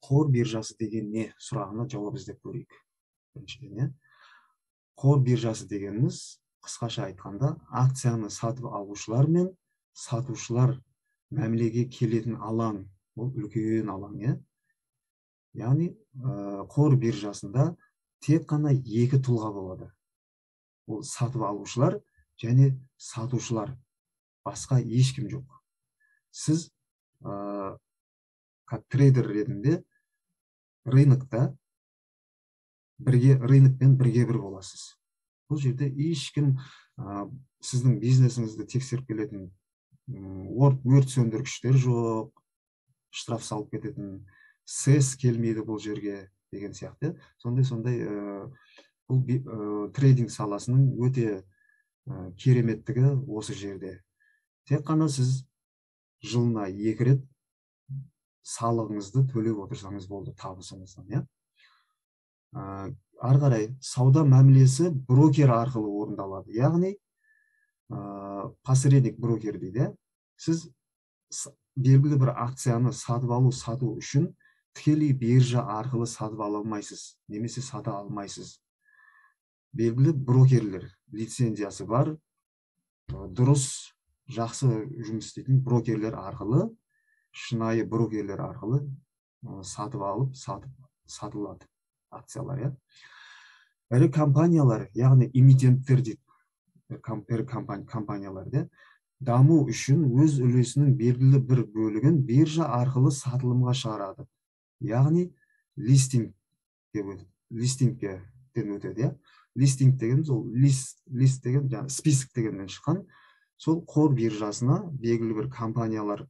Қор биржасы деген не сұрағына жауап іздеп көрейік. Біріншіден, қор биржасы дегеніміз қысқаша айтқанда акцияны сатып алушылар мен сатушылар мәмілеге келетін алаң, ол үлкен алаң, яғни қор биржасында тек қана екі тұлға болады. Ол сатып алушылар және сатушылар, басқа ешкім жоқ. Сіз как трейдер ретінде рынокта рынокпен бірге-бір боласыз. Бұл жерде ешкім сіздің бизнесіңізді тексеріп келетін өрт сөндіргіштер жоқ, штраф салып кететін сес келмейді бұл жерге деген сияқты. Сондай бұл трейдинг саласының өте кереметтігі осы жерде. Тек қана сіз жылына 2 рет салығыңызды төлеп отырсаңыз болды табысыңыздан, ары қарай сауда мәмілесі брокер арқылы орындалады. Яғни посредник брокер дейді. Сіз белгілі бір акцияны сатып алу, сату үшін тікелей биржа арқылы сатып ала алмайсыз, немесе сата алмайсыз. Белгілі брокерлер лицензиясы бар, дұрыс, жақсы жұмыс істейтін брокерлер арқылы, шынайы брокерлер арқылы сатып алып, сатылады акциялар. Ірі компаниялар, яғни эмитенттер дейді, ірі компаниялар даму үшін өз үлесінің белгілі бір бөлігін биржа арқылы сатылымға шығарады. Яғни листингке өтеді. Листинг дегеніміз ол лист деген, список дегеннен шыққан. Сол қор биржасына белгілі бір компаниялар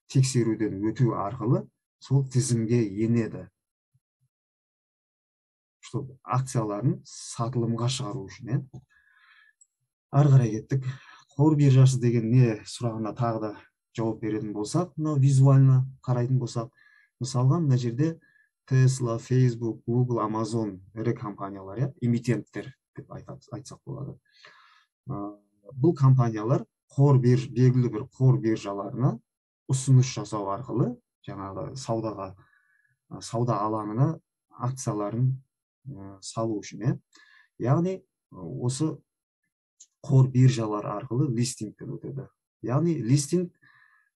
тексеруден өту арқылы сол тізімге енеді. Акцияларын сатылымға шығару үшін. Ары қарай кеттік. Қор биржасы деген не сұрағына тағы да жауап беретін болсақ, визуально қарайтын болсақ, мысалға мына жерде Tesla, Facebook, Google, Amazon ірі компаниялар, эмитенттер деп айтсақ болады. Бұл компаниялар белгілі бір қор биржаларына ұсыныс жасау арқылы жаңағы сауда алаңына акцияларын салу үшін. Яғни осы қор биржалар арқылы листингтен өтеді. Яғни листинг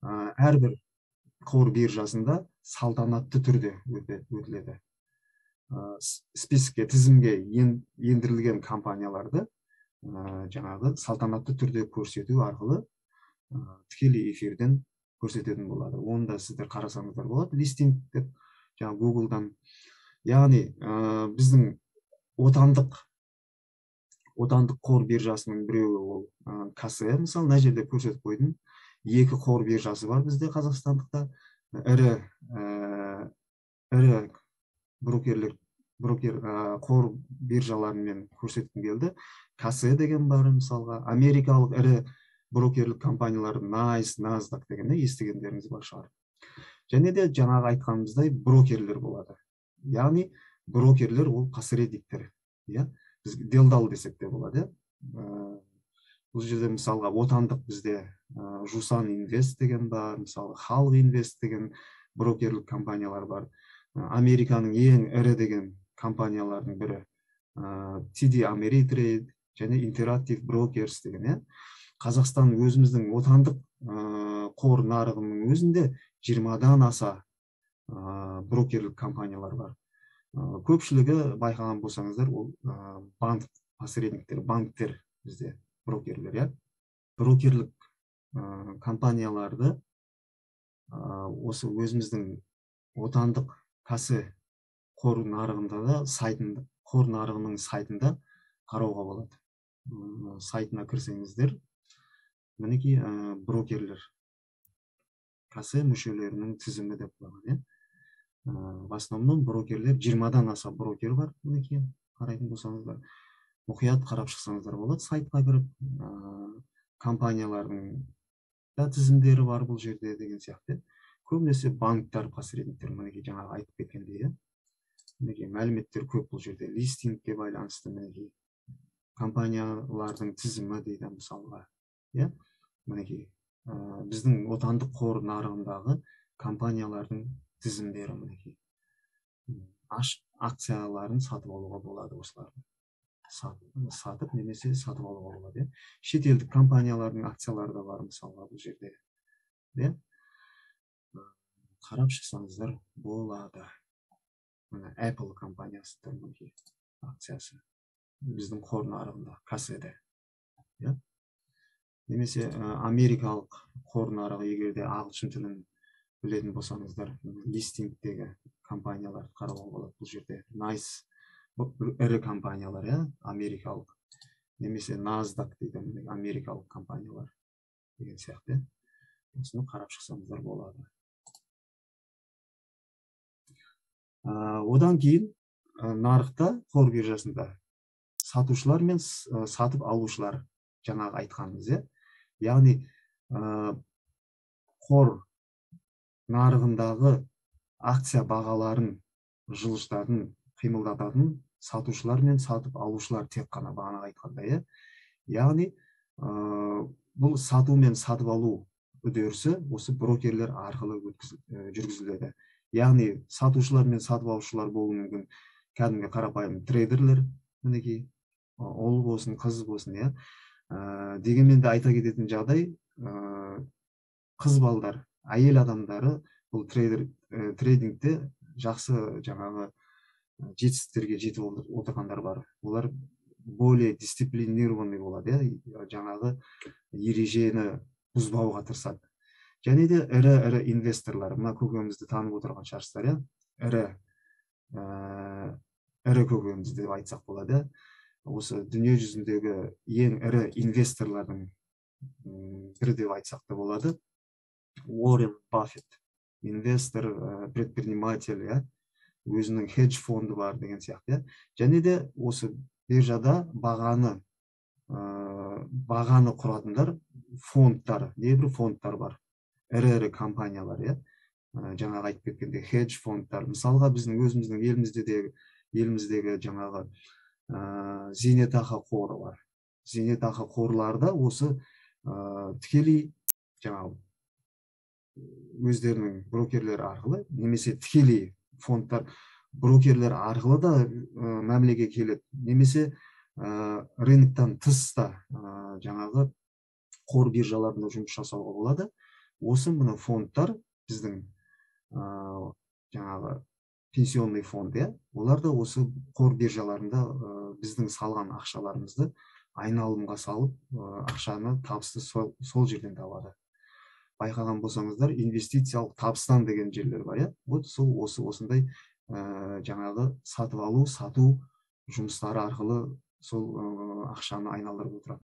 әрбір қор биржасында салтанатты түрде өтіледі. Списокке, тізімге ендірілген компанияларды жаңағы салтанатты түрде көрсету арқылы тікелей эфирден көрсететін болады. Оны да сіздер қарасаңыздар болады. Листинг деп жаңағы Google-дан. Яғни біздің отандық қор биржасының біреуі ол КСЕ, мысалы, мына жерде көрсетіп қойдым. 2 қор биржасы бар бізде Қазақстандықта. Ірі брокер қор биржаларымен көрсеткім келді. КСЕ деген бар, мысалға. Америкалық ірі брокерлік компаниялар NICE, NASDAQ деген естігендеріңіз бар шығар. Және де жаңағы айтқанымыздай брокерлер болады. Яғни брокерлер ол посредниктер. Біз делдал десек те болады. Бұл жерде мысалға отандық бізде Жусан Инвест деген бар, мысалы Халық Инвест деген брокерлік компаниялар бар. Американың ең ірі деген компаниялардың бірі TD Ameritrade және Interactive Brokers деген. Қазақстан өзіміздің отандық қор нарығының өзінде 20-дан аса брокерлік компаниялар бар. Көпшілігі байқаған болсаңыздар, ол банк посредниктер, банктер бізде брокерлер. Брокерлік компанияларды осы өзіміздің отандық КСЕ қор нарығында да қор нарығының сайтында қарауға болады. Сайтына кірсеңіздер, мінекей брокерлер КСЕ мүшелерінің тізімі деп қойған. В основном брокерлер, 20-дан аса брокер бар, мінекей қарайтын болсаңыздар. Мұқият қарап шықсаңыздар болады, сайтқа кіріп, компаниялардың да тізімдері бар бұл жерде деген сияқты. Көбінесе банктар, посредниктер, мінекей жаңағы айтып кеткендей. Мінекей мәліметтер көп бұл жерде. Листингке байланысты мінекей компаниялардың тізімі дейді мысалға. Мінекей біздің отандық қор нарығындағы компаниялардың тізімдері мінекей. Акцияларын сатып алуға болады осыларды. Сатып немесе сатып алуға болады. Шетелдік компаниялардың акциялары да бар мысалға бұл жерде. Қарап шықсаңыздар болады. Мына Apple компаниясы мінекей акциясы біздің қор нарығында касседе. Немесе америкалық қор нарығы, егерде ағылшын тілін білетін болсаңыздар, листингтегі компанияларды қарауға болады. Бұл жерде NICE ірі компаниялар, америкалық, немесе NASDAQ дейді, америкалық компаниялар деген сияқты. Осыны қарап шықсаңыздар болады. Одан кейін нарықта, қор биржасында сатушылар мен сатып алушылар, жаңағы айтқанымыз, яғни қор нарығындағы акция бағаларын жылжытатын, қимылдататын сатушылар мен сатып алушылар тек қана бағана айтқандай. Яғни бұл сату мен сатып алу үдерісі осы брокерлер арқылы жүргізіледі. Яғни сатушылар мен сатып алушылар болуы мүмкін кәдімгі қарапайым трейдерлер, мінекей, ол болсын, қыз болсын, дегенмен де айта кететін жағдай, қыз балдар, әйел адамдары бұл трейдингте жақсы жаңағы жетістіктерге жетіп отырғандар бар. Олар более дисциплинированный болады, жаңағы ережені бұзбауға тырысады. Және де ірі инвесторлар, мына көкемізді танып отырған шығарсыздар, ірі көкеміз деп айтсақ болады. Осы дүние жүзіндегі ең ірі инвесторлардың бірі деп айтсақ та болады. Уоррен Баффет, инвестор, предприниматель, өзінің хедж фонды бар деген сияқты. Және де осы биржада бағаны құратындар фондтар, небір фондтар бар. Ірі компаниялар, жаңағы айтып кеткенде хедж фондтар. Мысалға біздің өзіміздің еліміздегі жаңағы зейнетақы қоры бар. Зейнетақы қорларда осы тікелей жаңағы өздерінің брокерлер арқылы, немесе тікелей фондтар брокерлер арқылы да мәмілеге келеді. Немесе рыноктан тыста жаңағы қор биржаларында жұмыс жасауға болады. Осы мына фондтар біздің жаңағы пенсионный фонд, олар да осы қор биржаларында біздің салған ақшаларымызды айналымға салып, ақшаны табысты сол жерден табады. Байқаған болсаңыздар, инвестициялық табыстан деген жерлер бар, сол осындай жаңағы сатып алу, сату жұмыстары арқылы сол ақшаны айналдырып отырады.